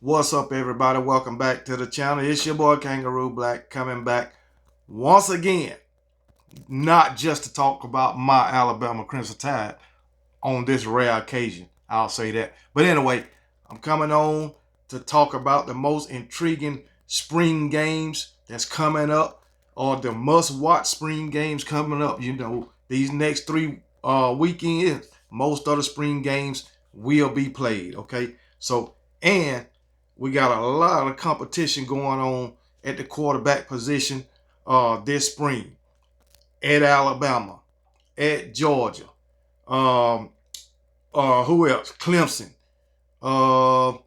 What's up, everybody? Welcome back to the channel. It's your boy Kangaroo Black coming back once again, not just to talk about my Alabama Crimson Tide on this rare occasion. I'll say that. But anyway, I'm coming on to talk about the most intriguing spring games that's coming up, or the must-watch spring games coming up. You know, these next three weekends, most of the spring games will be played. Okay, so and we got a lot of competition going on at the quarterback position this spring at Alabama, at Georgia. Um, who else? Clemson, uh,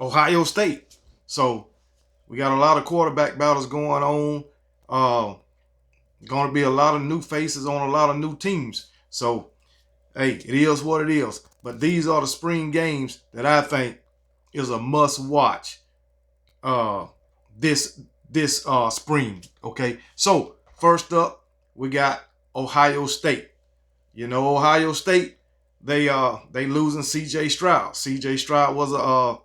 Ohio State. So we got a lot of quarterback battles going on. Going to be a lot of new faces on a lot of new teams. So, hey, it is what it is. But these are the spring games that I think is a must watch this spring. Okay, so first up we got Ohio State. You know, Ohio State, they losing C.J. Stroud. C.J. Stroud was a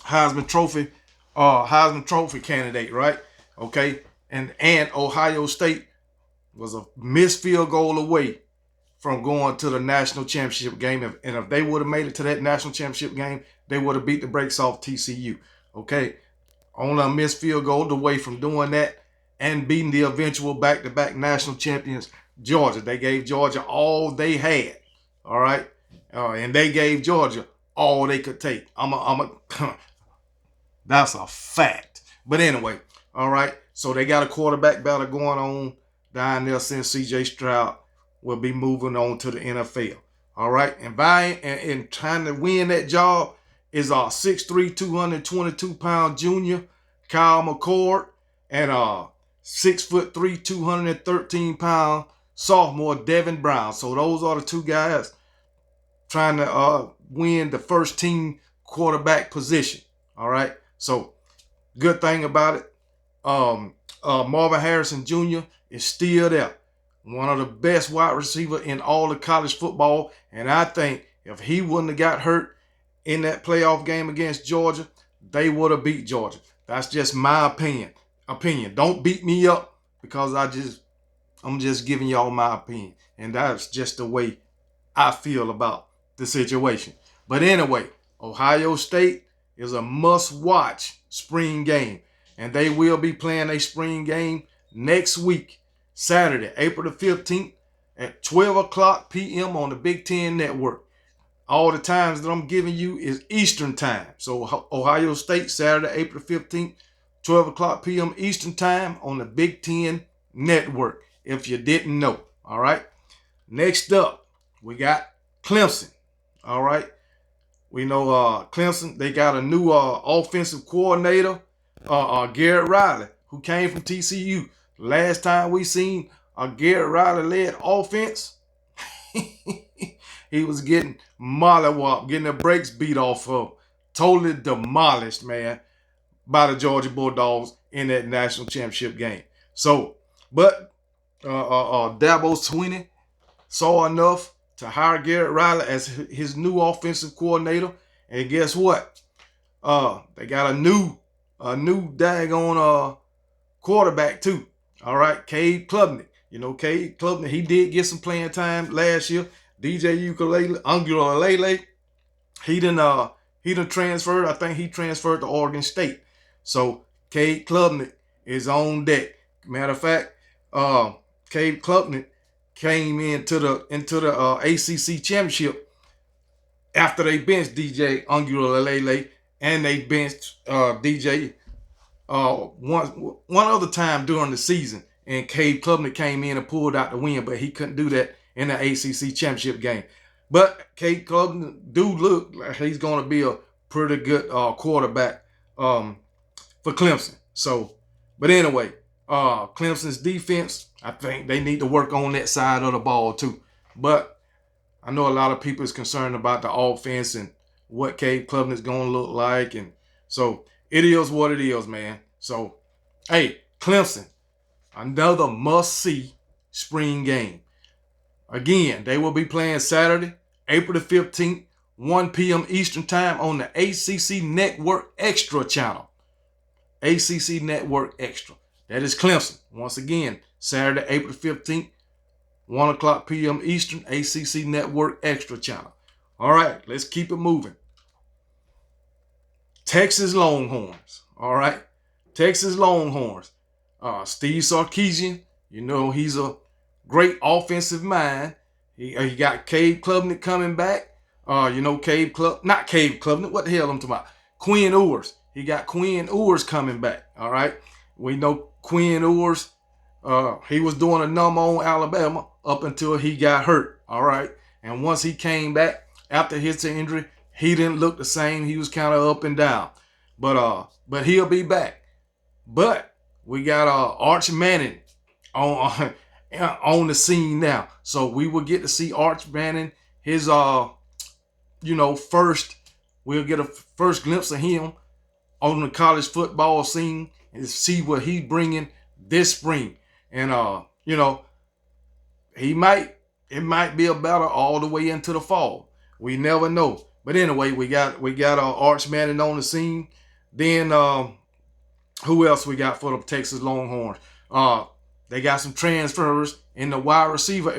Heisman Trophy candidate, right? Okay, and Ohio State was a missed field goal away from going to the national championship game. And if they would have made it to that national championship game, they would have beat the brakes off TCU. Okay, only a missed field goal away from doing that and beating the eventual back-to-back national champions, Georgia. They gave Georgia all they had, all right? And they gave Georgia all they could take. That's a fact. But anyway, all right, so they got a quarterback battle going on down there since C.J. Stroud will be moving on to the NFL. All right, and trying to win that job is our 6'3", 222-pound junior Kyle McCord and 6'3", 213-pound sophomore Devin Brown. So those are the two guys trying to win the first team quarterback position. All right, so good thing about it, Marvin Harrison Jr. is still there. One of the best wide receivers in all of college football. And I think if he wouldn't have got hurt in that playoff game against Georgia, they would have beat Georgia. That's just my opinion. Don't beat me up because I'm just giving y'all my opinion. And that's just the way I feel about the situation. But anyway, Ohio State is a must-watch spring game. And they will be playing a spring game next week, Saturday, April the 15th at 12 o'clock p.m. on the Big Ten Network. All the times that I'm giving you is Eastern time. So Ohio State, Saturday, April 15th, 12 o'clock p.m. Eastern time on the Big Ten Network, if you didn't know. All right. Next up, we got Clemson. All right. We know Clemson, they got a new offensive coordinator, Garrett Riley, who came from TCU. Last time we seen a Garrett Riley-led offense, he was getting mollywopped, getting the brakes beat off of, totally demolished, man, by the Georgia Bulldogs in that national championship game. So, but Dabo Swinney saw enough to hire Garrett Riley as his new offensive coordinator, and guess what? They got a new daggone quarterback too. All right, Cade Klubnik. You know, Cade Klubnik, he did get some playing time last year. DJ Ukulele, he done transferred. I think he transferred to Oregon State. So Cade Klubnik is on deck. Matter of fact, Cade Klubnik came into the ACC championship after they benched DJ Ukulele and they benched DJ one other time during the season, and Cade Klubnik came in and pulled out the win, but he couldn't do that in the ACC championship game. But Cade Klubnik do look like he's going to be a pretty good quarterback for Clemson. So, but anyway, Clemson's defense, I think they need to work on that side of the ball too. But I know a lot of people is concerned about the offense and what Cade Klubnik is going to look like, and so it is what it is, man. So, hey, Clemson, another must-see spring game. Again, they will be playing Saturday, April the 15th 1 p.m. Eastern time on the ACC Network Extra channel. ACC Network Extra. That is Clemson. Once again, Saturday, April 15th, 1 o'clock p.m. Eastern, ACC Network Extra channel. All right, let's keep it moving. Texas Longhorns. All right, Texas Longhorns. Steve Sarkisian, you know, he's a great offensive mind. He got Cade Klubnik coming back. You know, not Cade Klubnik. What the hell I'm talking about? Quinn Ewers. He got Quinn Ewers coming back. All right. We know Quinn Ewers. He was doing a number on Alabama up until he got hurt. All right. And once he came back after his injury, he didn't look the same. He was kind of up and down. But he'll be back. But we got Arch Manning on the scene now. So we will get to see Arch Manning, his first, we'll get a first glimpse of him on the college football scene and see what he's bringing this spring. And it might be a battle all the way into the fall. We never know. But anyway, we got Arch Manning on the scene. Then who else we got for the Texas Longhorns? They got some transfers in the wide receiver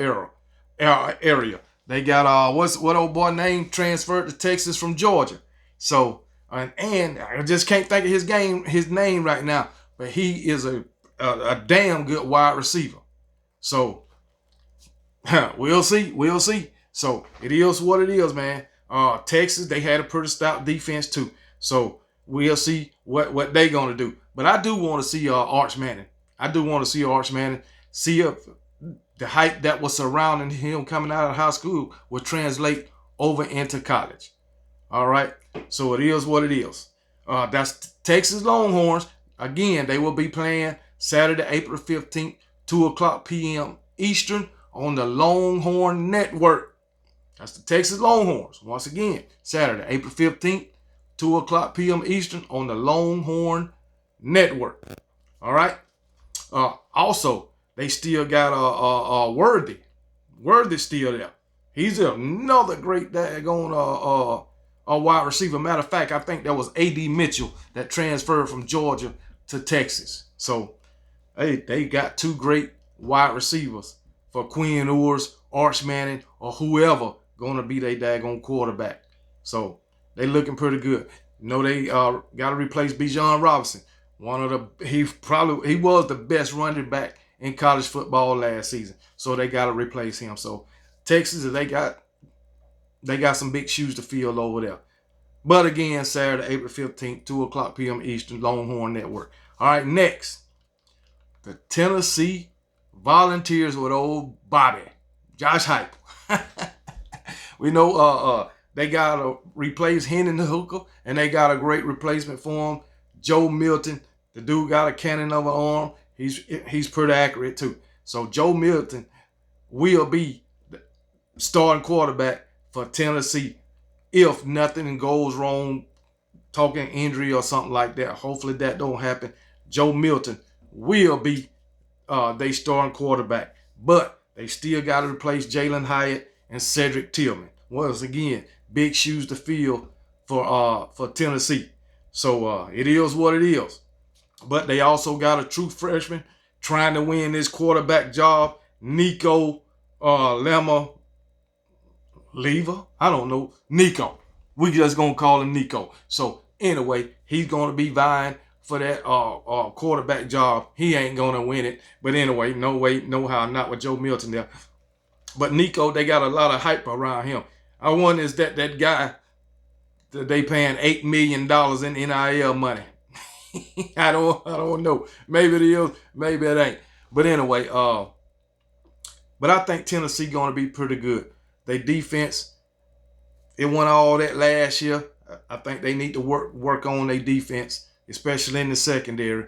area. They got what old boy name transferred to Texas from Georgia. So and I just can't think of his name right now, but he is a damn good wide receiver. So we'll see. So it is what it is, man. Texas, they had a pretty stout defense too. So we'll see what they gonna do. But I do want to see Arch Manning. See if the hype that was surrounding him coming out of high school will translate over into college. All right. So it is what it is. That's Texas Longhorns. Again, they will be playing Saturday, April 15th, 2 o'clock p.m. Eastern on the Longhorn Network. That's the Texas Longhorns. Once again, Saturday, April 15th, 2 o'clock p.m. Eastern on the Longhorn Network. All right. Also, they still got Worthy. Worthy's still there. He's another great daggone wide receiver. Matter of fact, I think that was A.D. Mitchell that transferred from Georgia to Texas. So, hey, they got two great wide receivers for Quinn Ewers, Arch Manning, or whoever going to be their daggone quarterback. So, they looking pretty good. You know, they got to replace Bijan Robinson. He was the best running back in college football last season. So they got to replace him. So Texas, they got some big shoes to fill over there. But again, Saturday, April 15th, 2 o'clock p.m. Eastern, Longhorn Network. All right, next, the Tennessee Volunteers with old Bobby, Josh Heupel. We know they got to replace Hendon Hooker, and they got a great replacement for him, Joe Milton. The dude got a cannon of an arm. He's pretty accurate too. So Joe Milton will be the starting quarterback for Tennessee if nothing goes wrong, talking injury or something like that. Hopefully that don't happen. Joe Milton will be they starting quarterback, but they still got to replace Jalen Hyatt and Cedric Tillman. Once again, big shoes to fill for Tennessee. So it is what it is. But they also got a true freshman trying to win this quarterback job, Nico Lever. I don't know. Nico. We just going to call him Nico. So anyway, he's going to be vying for that quarterback job. He ain't going to win it. But anyway, no way, no how, not with Joe Milton there. But Nico, they got a lot of hype around him. I wonder is that guy that they paying $8 million in NIL money. I don't know. Maybe it is, maybe it ain't. But anyway, but I think Tennessee gonna be pretty good. They defense, it won all that last year. I think they need to work on their defense, especially in the secondary.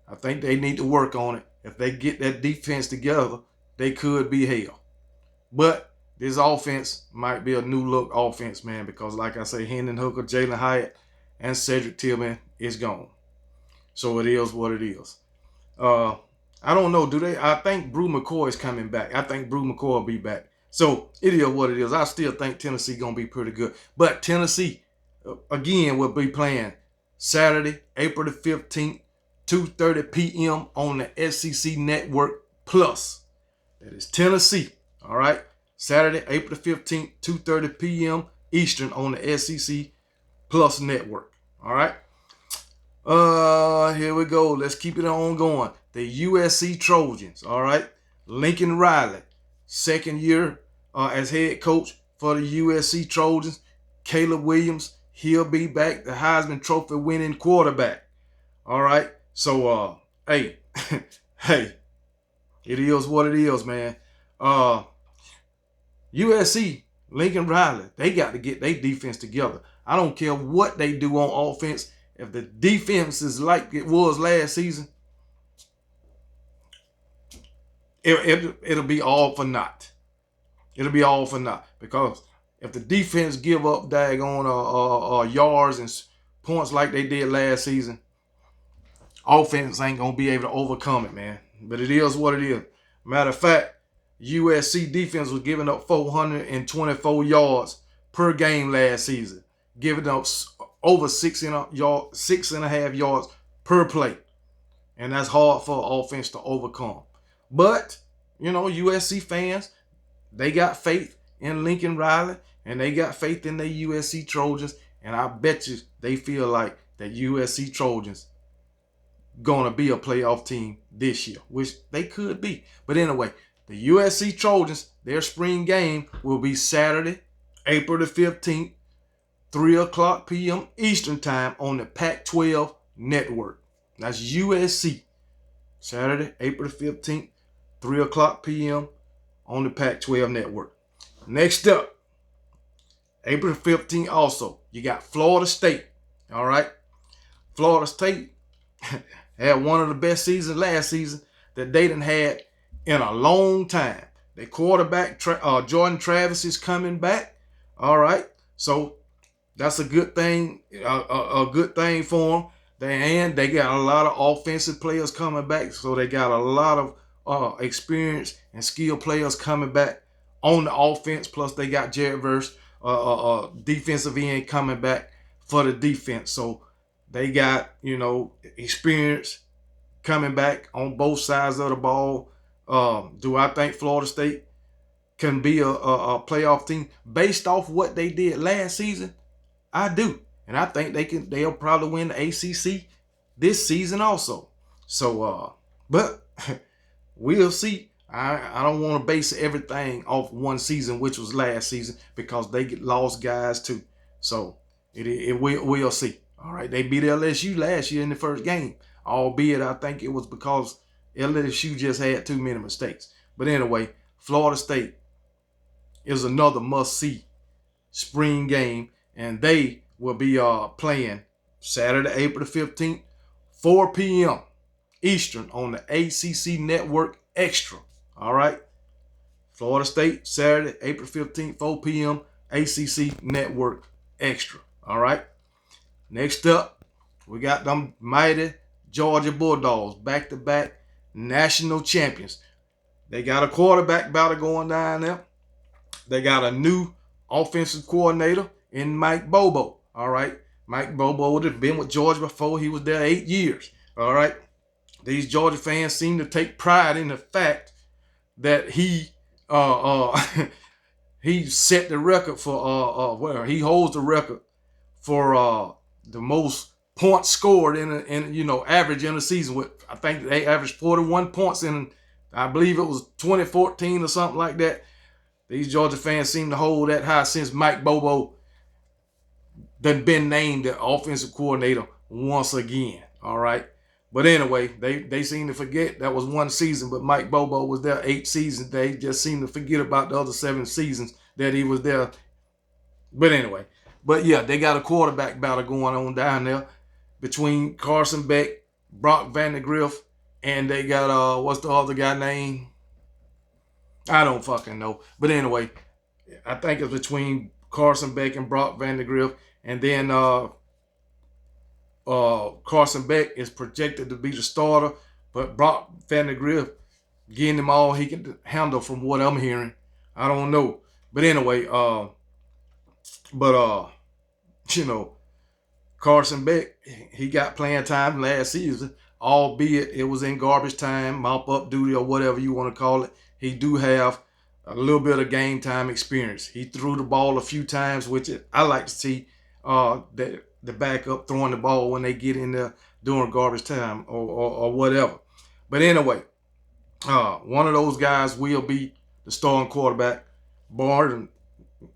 I think they need to work on it. If they get that defense together, they could be hell. But this offense might be a new look offense, man, because like I say, Hendon Hooker, Jalen Hyatt, and Cedric Tillman is gone. So it is what it is. I don't know. I think Brew McCoy is coming back. I think Brew McCoy will be back. So it is what it is. I still think Tennessee gonna be pretty good. But Tennessee, again, will be playing Saturday, April the 15th, 2:30 p.m. on the SEC Network Plus. That is Tennessee. All right. Saturday, April the 15th, 2:30 p.m. Eastern on the SEC Plus Network. All right. Here we go. Let's keep it on going. The USC Trojans. All right. Lincoln Riley, second year as head coach for the USC Trojans. Caleb Williams, he'll be back, the Heisman Trophy winning quarterback. All right. So, hey, hey, it is what it is, man. USC, Lincoln Riley, they got to get their defense together. I don't care what they do on offense. If the defense is like it was last season, it'll be all for naught. It'll be all for naught. Because if the defense give up daggone yards and points like they did last season, offense ain't going to be able to overcome it, man. But it is what it is. Matter of fact, USC defense was giving up 424 yards per game last season, giving up over 6.5 yards per play. And that's hard for offense to overcome. But, USC fans, they got faith in Lincoln Riley, and they got faith in the USC Trojans, and I bet you they feel like the USC Trojans gonna be a playoff team this year, which they could be. But anyway, the USC Trojans, their spring game will be Saturday, April the 15th, 3 o'clock p.m. Eastern Time on the Pac-12 Network. That's USC. Saturday, April the 15th, 3 o'clock p.m. on the Pac-12 Network. Next up, April the 15th also, you got Florida State. All right? Florida State had one of the best seasons last season that they done had in a long time. Their quarterback, Jordan Travis, is coming back. All right? So that's a good thing, a good thing for them. They got a lot of offensive players coming back, so they got a lot of experienced and skilled players coming back on the offense. Plus, they got Jared Verse, defensive end, coming back for the defense. So they got experience coming back on both sides of the ball. Do I think Florida State can be a playoff team based off what they did last season? I do. And I think they'll probably win the ACC this season also. So, but we'll see. I don't want to base everything off one season, which was last season, because they lost guys too. So we'll see. All right, they beat LSU last year in the first game, albeit I think it was because LSU just had too many mistakes. But anyway, Florida State is another must-see spring game, and they will be playing Saturday, April the 15th, 4 p.m. Eastern on the ACC Network Extra. All right? Florida State, Saturday, April 15th, 4 p.m., ACC Network Extra. All right? Next up, we got them mighty Georgia Bulldogs, back-to-back national champions. They got a quarterback battle going down there. They got a new offensive coordinator in Mike Bobo. All right. Mike Bobo would have been with Georgia before. He was there 8 years. All right. These Georgia fans seem to take pride in the fact that he he set the record for he holds the record for the most points scored in average in a season. With, I think they averaged 41 points in, I believe it was 2014 or something like that. These Georgia fans seem to hold that high since Mike Bobo done been named the offensive coordinator once again. All right. But anyway, they seem to forget that was one season, but Mike Bobo was there 8 seasons. They just seem to forget about the other 7 seasons that he was there. But anyway, yeah, they got a quarterback battle going on down there between Carson Beck, Brock Vandagriff, and they got, what's the other guy name? I don't fucking know. But anyway, I think it's between Carson Beck and Brock Vandagriff. And then Carson Beck is projected to be the starter. But Brock Vandagriff getting him all he can handle from what I'm hearing. I don't know. But anyway, but you know, Carson Beck, he got playing time last season, albeit it was in garbage time, mop up duty, or whatever you want to call it. He do have a little bit of game time experience. He threw the ball a few times, which I like to see the backup throwing the ball when they get in there during garbage time or whatever. But anyway, one of those guys will be the starting quarterback, barring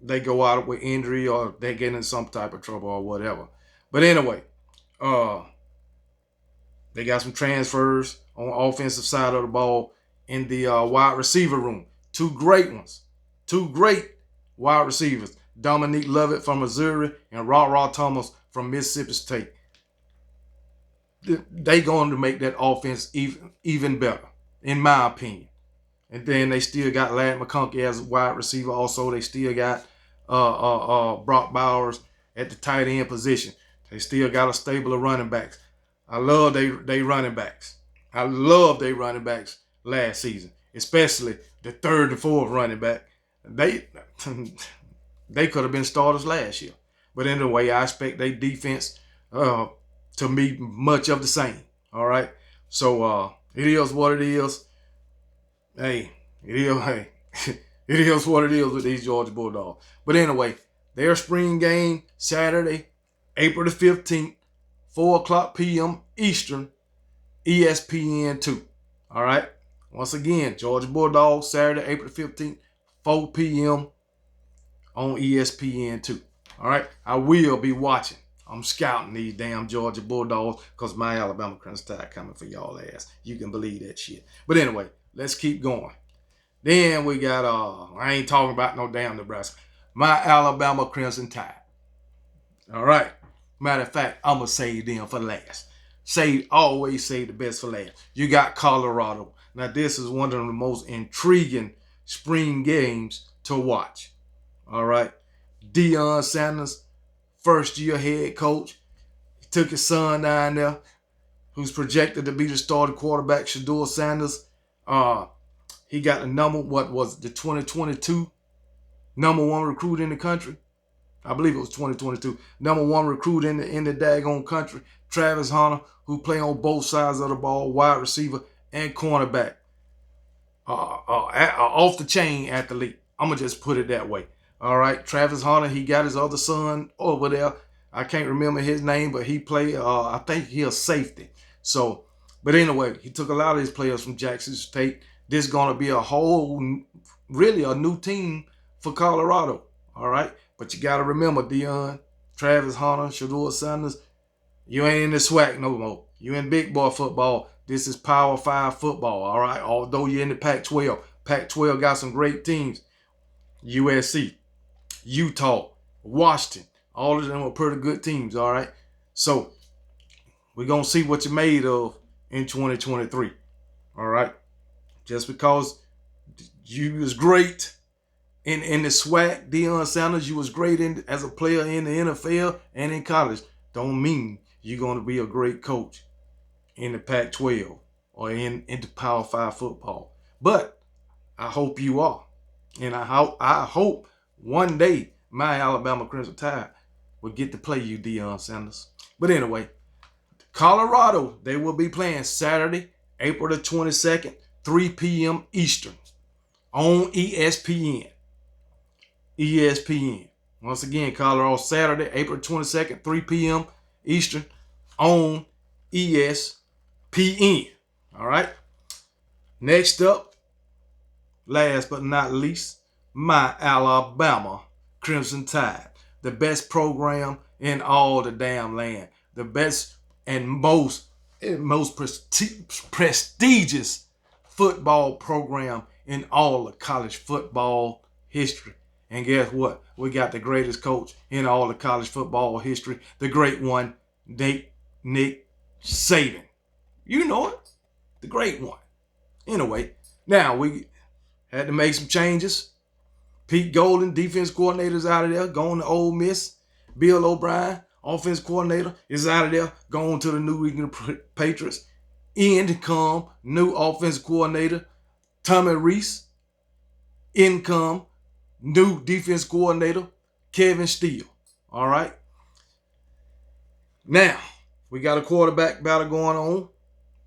they go out with injury or they get in some type of trouble or whatever. But anyway, uh, they got some transfers on the offensive side of the ball in the wide receiver room. Two great ones. Two great wide receivers. Dominique Lovett from Missouri and Ra Thomas from Mississippi State. They going to make that offense even better, in my opinion. And then they still got Ladd McConkey as a wide receiver. Also, they still got Brock Bowers at the tight end position. They still got a stable of running backs. I love they running backs. I love they running backs last season, especially the third and fourth running back. They they could have been starters last year. But anyway, I expect their defense to be much of the same. All right. So it is what it is. Hey, hey, it is what it is with these Georgia Bulldogs. But anyway, their spring game Saturday, April the 15th, 4 o'clock p.m. Eastern, ESPN 2. All right. Once again, Georgia Bulldogs Saturday, April the 15th, 4 p.m. on ESPN 2. All right. I will be watching. I'm scouting these damn Georgia Bulldogs because my Alabama Crimson Tide coming for y'all ass. You can believe that shit. But anyway, let's keep going. Then we got, I ain't talking about no damn Nebraska. My Alabama Crimson Tide. All right. Matter of fact, I'm going to save them for last. Always save the best for last. You got Colorado. Now, this is one of the most intriguing spring games to watch. All right. Deion Sanders, first-year head coach. He took his son down there, who's projected to be the starting quarterback, Shedeur Sanders. He got the 2022 number one recruit in the country. I believe it was 2022. Number one recruit in the daggone country. Travis Hunter, who play on both sides of the ball, wide receiver and cornerback. Off the chain athlete. I'm going to just put it that way. All right. Travis Hunter, he got his other son over there. I can't remember his name, but he played, I think he's a safety. So, but anyway, he took a lot of his players from Jackson State. This is going to be really a new team for Colorado. All right. But you got to remember, Deion, Travis Hunter, Shedeur Sanders, you ain't in the SWAC no more. You in big boy football. This is Power 5 football, all right? Although you're in the Pac-12. Pac-12 got some great teams. USC, Utah, Washington. All of them are pretty good teams, all right? So we're going to see what you're made of in 2023, all right? Just because you was great in the SWAC, Deion Sanders, you was great as a player in the NFL and in college, don't mean you're going to be a great coach in the Pac-12 or into Power 5 football. But I hope you are. And I hope one day my Alabama Crimson Tide will get to play you, Deion Sanders. But anyway, Colorado, they will be playing Saturday, April the 22nd, 3 p.m. Eastern on ESPN. ESPN. Once again, Colorado, Saturday, April 22nd, 3 p.m. Eastern on ESPN. All right. Next up, last but not least, my Alabama Crimson Tide. The best program in all the damn land. The best and most prestigious football program in all of college football history. And guess what? We got the greatest coach in all of college football history. The great one, Nick Saban. You know it. The great one. Anyway, now we had to make some changes. Pete Golden, defense coordinator, is out of there, going to Ole Miss. Bill O'Brien, offense coordinator, is out of there, going to the New England Patriots. In come new offensive coordinator, Tommy Rees. In come new defense coordinator, Kevin Steele. All right. Now, we got a quarterback battle going on.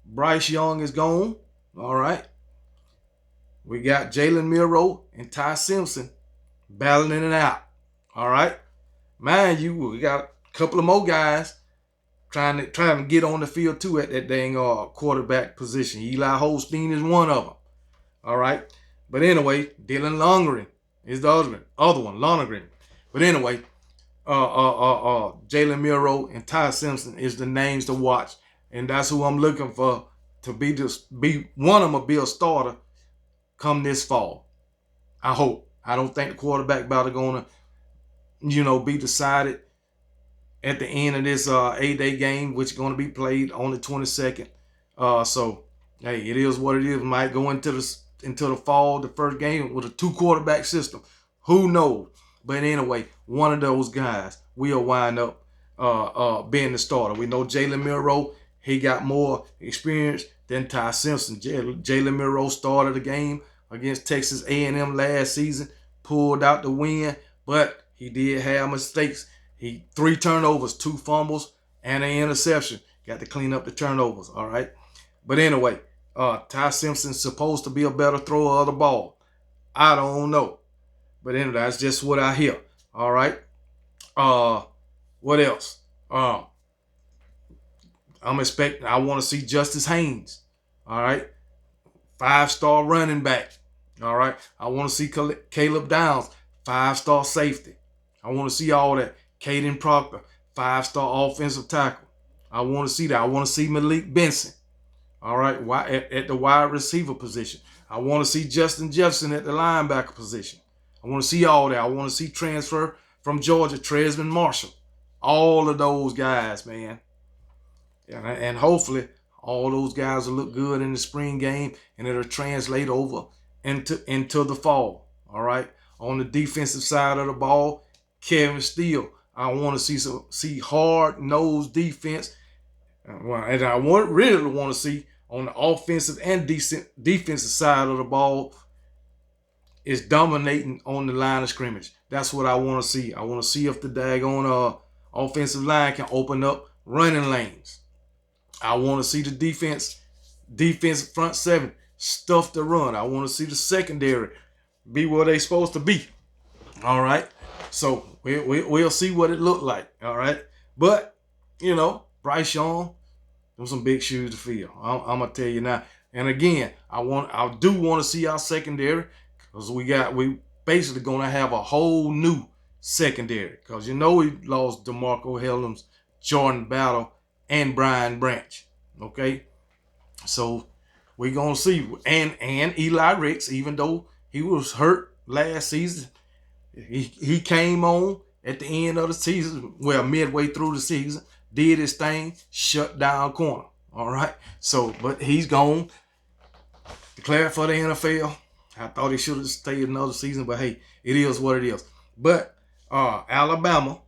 Bryce Young is gone. All right. We got Jalen Milroe and Ty Simpson battling it out. All right. Mind you, we got a couple of more guys trying to get on the field too at that dang quarterback position. Eli Holstein is one of them. All right. But anyway, Dylan Lundgren is the other one, Lundgren. But anyway, Jalen Milroe and Ty Simpson is the names to watch, and that's who I'm looking for to be one of them. Be a starter come this fall. I hope. I don't think the quarterback battle gonna, be decided at the end of this 8-day game, which is going to be played on the 22nd. So, hey, it is what it is. Might go into the fall, the first game with a 2-quarterback system. Who knows? But anyway, one of those guys will wind up being the starter. We know Jalen Milroe, he got more experience than Ty Simpson. Jalen Milroe started the game against Texas A&M last season, pulled out the win, but he did have mistakes. 3 turnovers, 2 fumbles, and an interception. Got to clean up the turnovers, all right? But anyway, Ty Simpson's supposed to be a better thrower of the ball. I don't know. But anyway, that's just what I hear, all right? What else? I want to see Justice Haynes, all right? 5-star running back, all right? I want to see Caleb Downs, 5-star safety. I want to see all that. Caden Proctor, 5-star offensive tackle. I want to see that. I want to see Malik Benson, all right, at the wide receiver position. I want to see Justin Jefferson at the linebacker position. I want to see all that. I want to see transfer from Georgia, Tresman Marshall. All of those guys, man. And hopefully all those guys will look good in the spring game and it'll translate over into the fall, all right? On the defensive side of the ball, Kevin Steele. I want to see hard-nosed defense. And I really want to see on the offensive and defensive side of the ball is dominating on the line of scrimmage. That's what I want to see. I want to see if the daggone offensive line can open up running lanes. I want to see the defensive front 7 stuff the run. I want to see the secondary be where they supposed to be. All right. So we'll see what it looked like. All right. But, Bryce Young, there's some big shoes to fill. I'm going to tell you now. And again, I do want to see our secondary because we basically going to have a whole new secondary because we lost DeMarco Hellams, Jordan Battle, and Brian Branch. Okay. So we're going to see. And Eli Ricks, even though he was hurt last season, he came on at the end of the season, midway through the season, did his thing, shut down corner. All right. So, but he's gone, declared for the NFL. I thought he should have stayed another season, but hey, it is what it is. But Alabama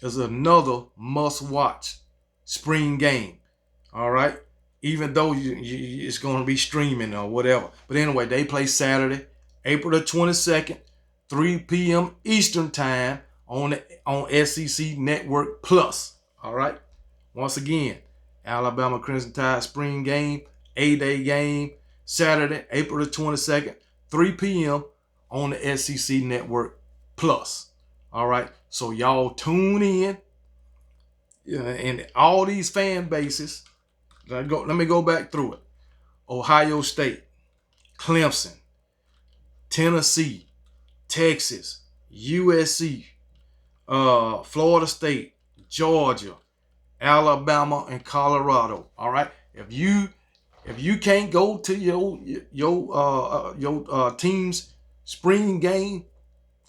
is another must-watch spring game. All right. Even though it's going to be streaming or whatever. But anyway, they play Saturday, April the 22nd. 3 p.m. Eastern Time on SEC Network Plus. All right. Once again, Alabama Crimson Tide spring game, 8-day game, Saturday, April the 22nd, 3 p.m. on the SEC Network Plus. All right. So y'all tune in. And all these fan bases. Let me go back through it. Ohio State, Clemson, Tennessee, Texas, USC, Florida State, Georgia, Alabama, and Colorado. All right. If you can't go to your team's spring game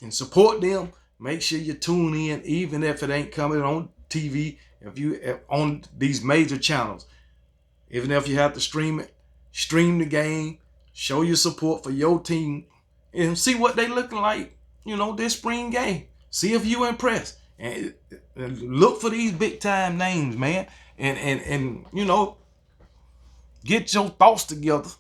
and support them, make sure you tune in, even if it ain't coming on TV. If you on these major channels, even if you have to stream it, stream the game, show your support for your team. And see what they looking like, this spring game. See if you impressed. And look for these big time names, man. And get your thoughts together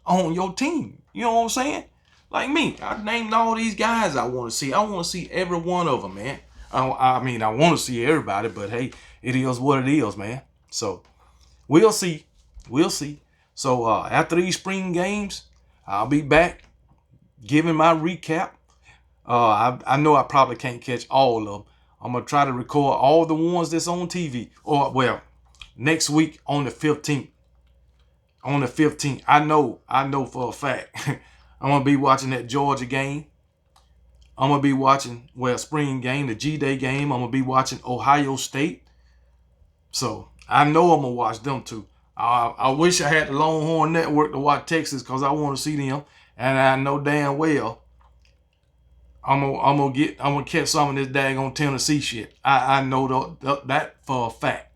on your team. You know what I'm saying? Like me, I named all these guys I want to see. I want to see every one of them, man. I mean, I want to see everybody, but hey, it is what it is, man. So we'll see. We'll see. So after these spring games, I'll be back giving my recap. I know I probably can't catch all of them. I'm gonna try to record all the ones that's on TV. Or well, next week on the 15th. On the 15th, I know for a fact. I'm gonna be watching that Georgia game. I'm gonna be watching spring game, the G-Day game. I'm gonna be watching Ohio State. So I know I'm gonna watch them too. I wish I had the Longhorn Network to watch Texas because I want to see them, and I know damn well I'm gonna catch some of this daggone Tennessee shit. I know that for a fact.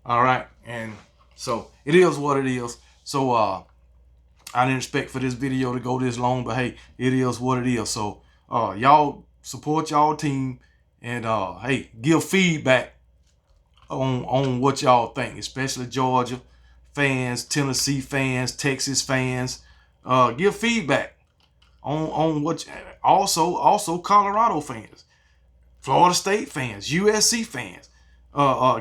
All right, and so it is what it is. So I didn't expect for this video to go this long, but hey, it is what it is. So y'all support y'all team, and hey, give feedback on what y'all think, especially Georgia fans, Tennessee fans, Texas fans. Give feedback on what also Colorado fans, Florida State fans, USC fans.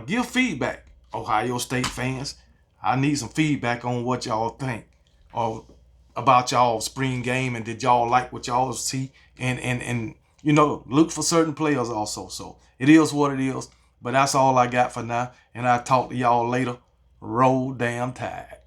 Give feedback. Ohio State fans, I need some feedback on what y'all think about y'all spring game, and did y'all like what y'all see, and you know, look for certain players also. So it is what it is. But that's all I got for now, and I'll talk to y'all later. Roll damn Tide.